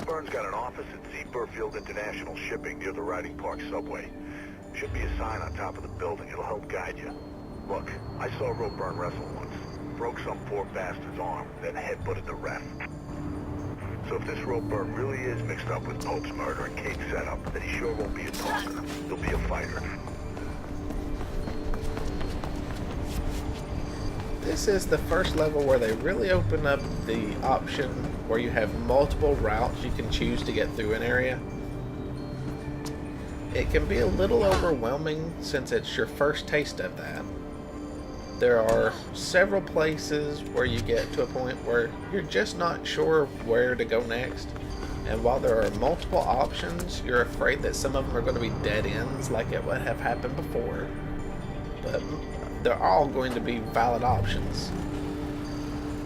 Ropeburn's got an office at Seaburfield International Shipping near the Riding Park subway. Should be a sign on top of the building. It'll help guide you. Look, I saw Ropeburn wrestle once. Broke some poor bastard's arm, then headbutted the ref. So if this Ropeburn really is mixed up with Pope's murder and Kate's setup, then he sure won't be a talker. He'll be a fighter. This is the first level where they really open up the option where you have multiple routes you can choose to get through an area. It can be a little overwhelming since it's your first taste of that. There are several places where you get to a point where you're just not sure where to go next. And while there are multiple options, you're afraid that some of them are going to be dead ends like it would have happened before. But they're all going to be valid options.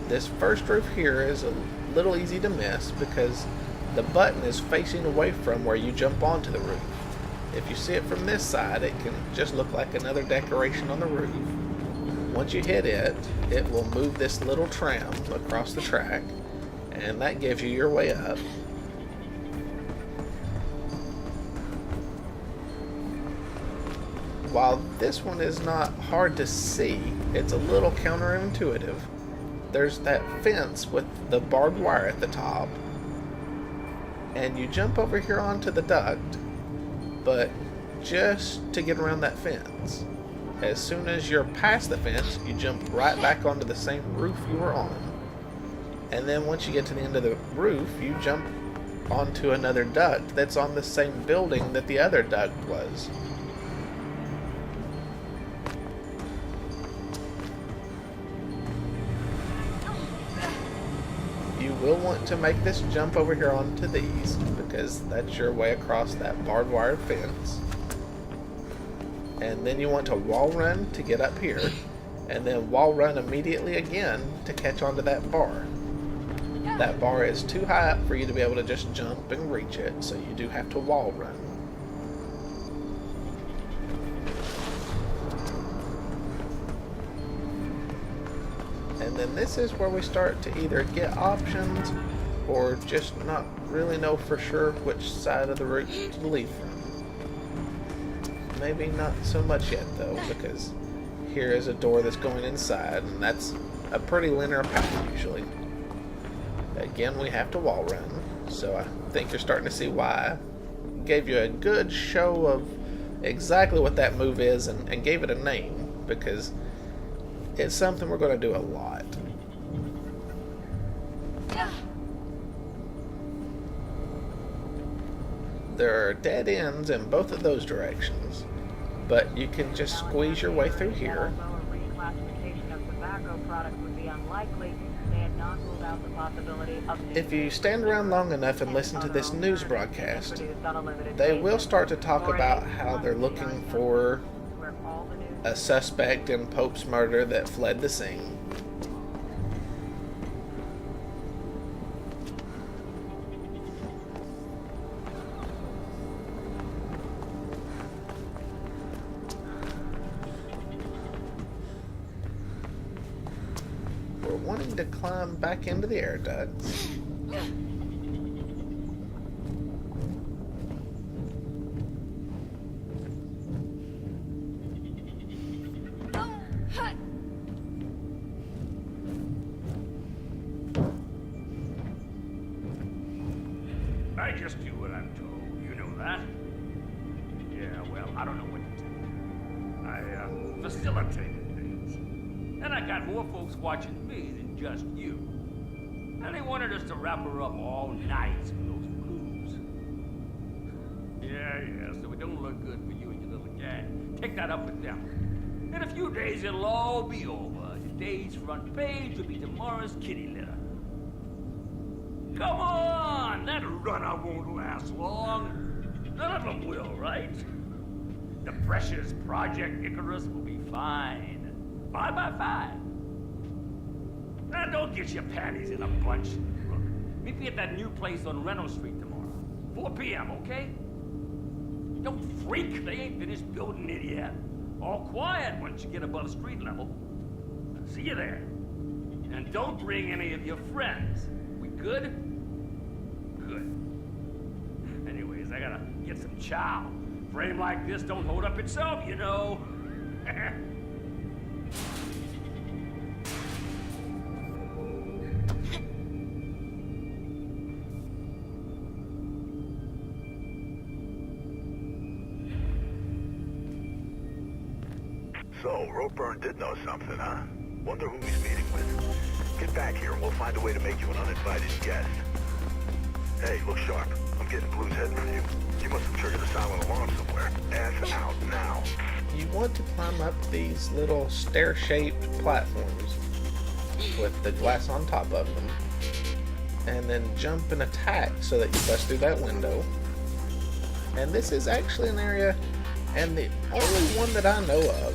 This first roof here is a little easy to miss because the button is facing away from where you jump onto the roof. If you see it from this side, it can just look like another decoration on the roof. Once you hit it, it will move this little tram across the track, and that gives you your way up. While this one is not hard to see, it's a little counterintuitive. There's that fence with the barbed wire at the top, and you jump over here onto the duct, but just to get around that fence. As soon as you're past the fence, you jump right back onto the same roof you were on. And then once you get to the end of the roof, you jump onto another duct that's on the same building that the other duct was. You will want to make this jump over here onto these because that's your way across that barbed wire fence. And then you want to wall run to get up here, and then wall run immediately again to catch onto that bar. That bar is too high up for you to be able to just jump and reach it, so you do have to wall run. And then this is where we start to either get options or just not really know for sure which side of the route to leave from. Maybe not so much yet though, because here is a door that's going inside, and that's a pretty linear path usually. Again, we have to wall run, so I think you're starting to see why. Gave you a good show of exactly what that move is and gave it a name, because it's something we're going to do a lot. There are dead ends in both of those directions, but you can just squeeze your way through here. If you stand around long enough and listen to this news broadcast, they will start to talk about how they're looking for a suspect in Pope's murder that fled the scene. We're wanting to climb back into the air ducts. I just do what I'm told. You know that? Yeah, well, I don't know what to tell you. I facilitated things. And I got more folks watching me than just you. And they wanted us to wrap her up all night with those clues. Yeah, so it don't look good for you and your little gang. Take that up with them. In a few days, it'll all be over. Today's front page will be tomorrow's kitty litter. Come on! That runner won't last long. None of them will, right? The precious Project Icarus will be fine. 5 by 5. Now don't get your panties in a bunch. Look, meet me at that new place on Reynolds Street tomorrow. 4 p.m., okay? Don't freak. They ain't finished building it yet. All quiet once you get above street level. See you there. And don't bring any of your friends. We good? Good. I gotta get some chow. Frame like this don't hold up itself, you know. So, Ropeburn did know something, huh? Wonder who he's meeting with. Get back here and we'll find a way to make you an uninvited guest. Hey, look sharp. I'm getting Blue's heading for you. You must have triggered a silent alarm somewhere. Ass out now. You want to climb up these little stair-shaped platforms with the glass on top of them, and then jump and attack so that you bust through that window. And this is actually an area, and the only one that I know of,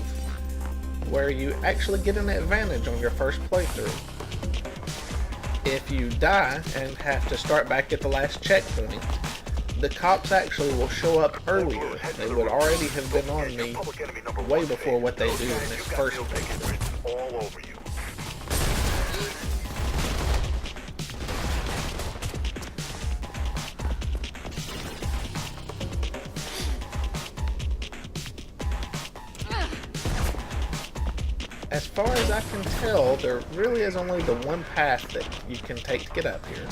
where you actually get an advantage on your first playthrough. If you die and have to start back at the last checkpoint, the cops actually will show up earlier. They would already have been on me way before what they do in this first playthrough. All over you. As far as I can tell, there really is only the one path that you can take to get up here.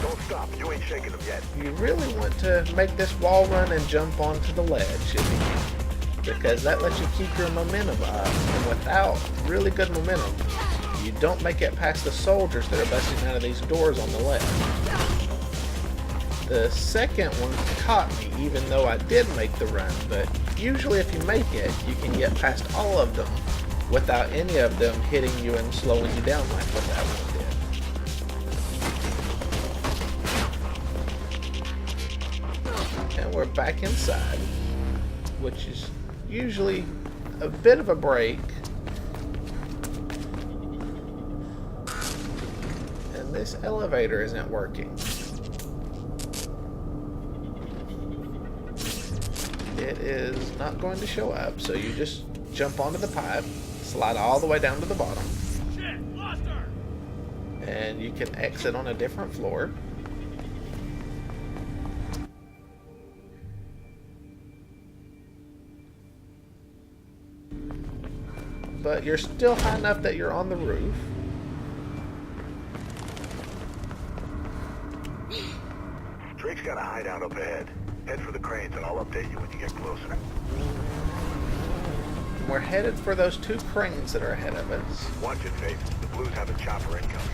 Don't stop. You ain't shaking them yet. You really want to make this wall run and jump onto the ledge if you can, because that lets you keep your momentum up, and without really good momentum, you don't make it past the soldiers that are busting out of these doors on the left. The second one caught me, even though I did make the run, but usually if you make it, you can get past all of them without any of them hitting you and slowing you down like what that one did. And we're back inside, which is usually a bit of a break. And this elevator isn't working. It is not going to show up, so you just jump onto the pipe, slide all the way down to the bottom. Shit, lost her. And you can exit on a different floor. But you're still high enough that you're on the roof. Drake's got a hideout up ahead. Head for the cranes and I'll update you when you get closer. We're headed for those two cranes that are ahead of us. Watch it, Faith. The Blues have a chopper incoming.